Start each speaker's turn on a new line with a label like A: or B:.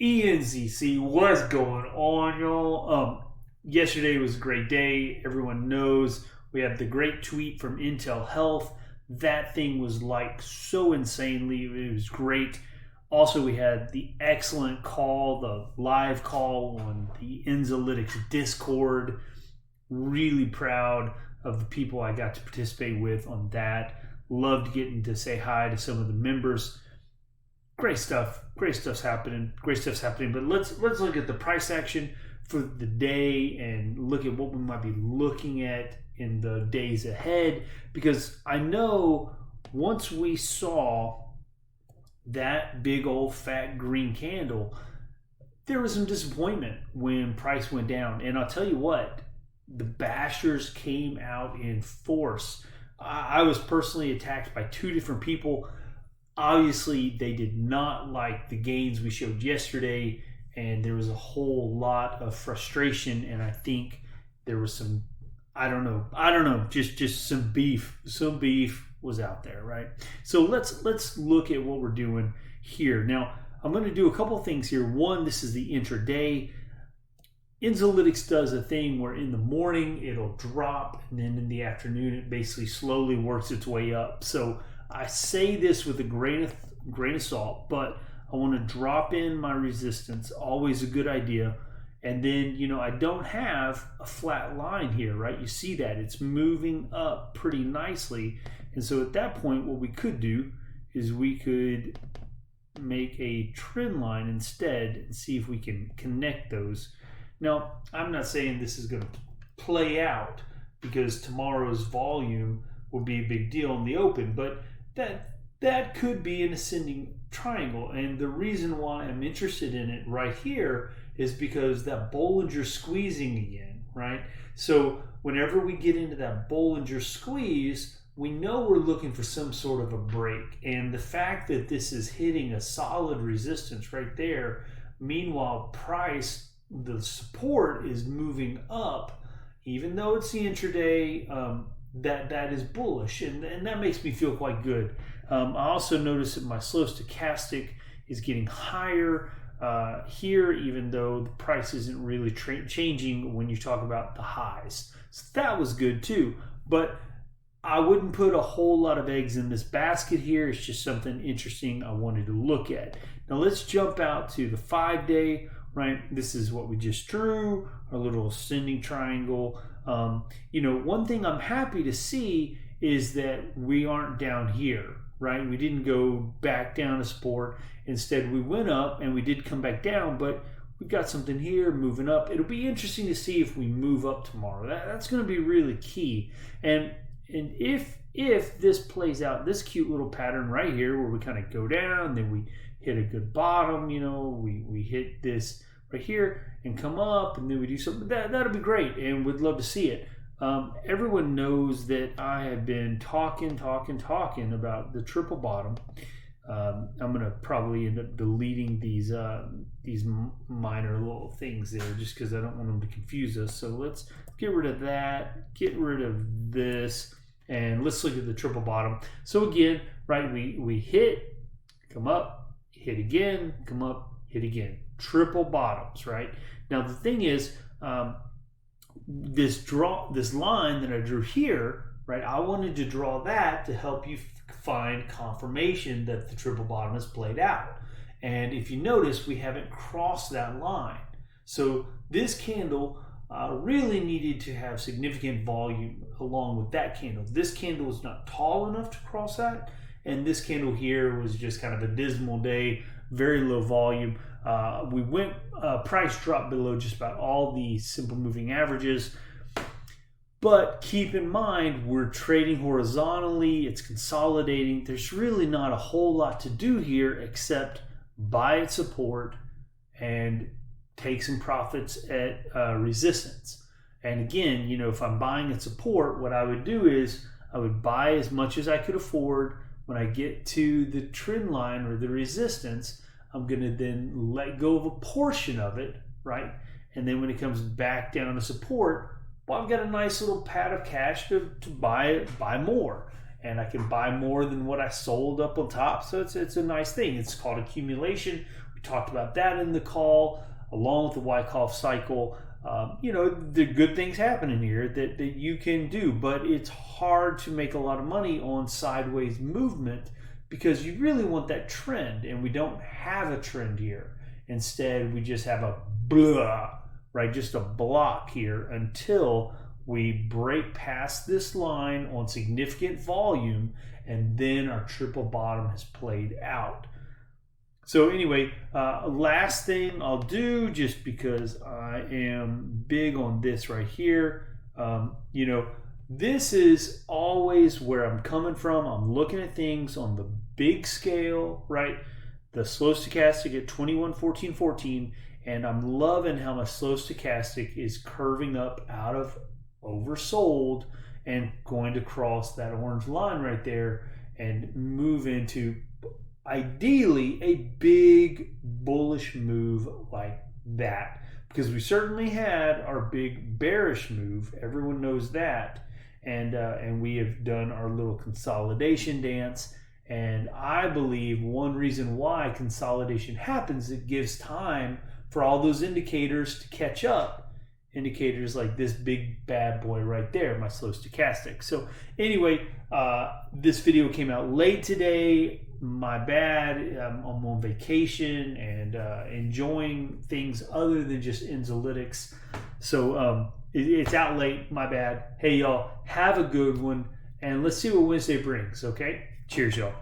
A: ENZC, what's going on, y'all? Yesterday was a great day. Everyone knows we have the great tweet from Intel Health. That thing was like so insanely. It was great. Also, we had the excellent call, the live call on the Enzolytics Discord. Really proud of the people I got to participate with on that. Loved getting to say hi to some of the members. Great stuff. Great stuff's happening. But let's look at the price action for the day and look at what we might be looking at in the days ahead. Because I know once we saw that big old fat green candle, there was some disappointment when price went down. And I'll tell you what, the bashers came out in force. I was personally attacked by two different people. Obviously, they did not like the gains we showed yesterday, and there was a whole lot of frustration. And I think there was some, I don't know, just some beef. Some beef was out there, right? So let's look at what we're doing here. Now, I'm going to do a couple things here. One, this is the intraday. Enzolytics does a thing where in the morning it'll drop, and then in the afternoon it basically slowly works its way up. So I say this with a grain of salt, but I want to drop in my resistance. Always a good idea. And then, I don't have a flat line here, right? You see that it's moving up pretty nicely. And so at that point, what we could do is we could make a trend line instead and see if we can connect those. Now, I'm not saying this is going to play out because tomorrow's volume will be a big deal in the open, but that could be an ascending triangle. And the reason why I'm interested in it right here is because that Bollinger squeezing again, right? So whenever we get into that Bollinger squeeze, we know we're looking for some sort of a break. And the fact that this is hitting a solid resistance right there, meanwhile price, the support is moving up, even though it's the intraday, that is bullish, and that makes me feel quite good. I also notice that my slow stochastic is getting higher here, even though the price isn't really changing when you talk about the highs. So that was good too, but I wouldn't put a whole lot of eggs in this basket here. It's just something interesting I wanted to look at. Now let's jump out to the 5-day, right? This is what we just drew, our little ascending triangle. One thing I'm happy to see is that we aren't down here, right? We didn't go back down to support. Instead, we went up and we did come back down, but we've got something here moving up. It'll be interesting to see if we move up tomorrow. That's going to be really key. And if this plays out, this cute little pattern right here where we kind of go down, then we hit a good bottom, we hit this right here and come up, and then we do something that'll be great, and we'd love to see it. Everyone knows that I have been talking about the triple bottom. I'm gonna probably end up deleting these minor little things there just because I don't want them to confuse us. So let's get rid of that, get rid of this, and let's look at the triple bottom. So again, right, we hit, come up, hit again, come up, hit again. Triple bottoms, right? Now the thing is, this line that I drew here, right? I wanted to draw that to help you find confirmation that the triple bottom has played out. And if you notice, we haven't crossed that line. So this candle really needed to have significant volume along with that candle. This candle was not tall enough to cross that, and this candle here was just kind of a dismal day, very low volume. We went, price dropped below just about all the simple moving averages. But keep in mind, we're trading horizontally, it's consolidating. There's really not a whole lot to do here except buy at support and take some profits at resistance. And again, if I'm buying at support, what I would do is I would buy as much as I could afford. When I get to the trend line or the resistance, I'm going to then let go of a portion of it, right? And then when it comes back down to support, well, I've got a nice little pad of cash to buy more. And I can buy more than what I sold up on top. So it's a nice thing. It's called accumulation. We We talked about that in the call, along with the Wyckoff cycle. The good things happen in here that you can do, but it's hard to make a lot of money on sideways movement because you really want that trend, and we don't have a trend here. Instead, we just have a blah, right? Just a block here until we break past this line on significant volume, and then our triple bottom has played out. So anyway, last thing I'll do, just because I am big on this right here, this is always where I'm coming from. I'm looking at things on the big scale, right? The slow stochastic at 21.14.14, and I'm loving how my slow stochastic is curving up out of oversold and going to cross that orange line right there and move into ideally a big bullish move like that, because we certainly had our big bearish move. Everyone knows that, and we have done our little consolidation dance. And I believe one reason why consolidation happens, it gives time for all those indicators to catch up. Indicators like this big bad boy right there, my slow stochastic. So anyway, this video came out late today. My bad. I'm on vacation and enjoying things other than just Enzolytics. So it's out late. My bad. Hey, y'all, have a good one. And let's see what Wednesday brings, okay? Cheers, y'all.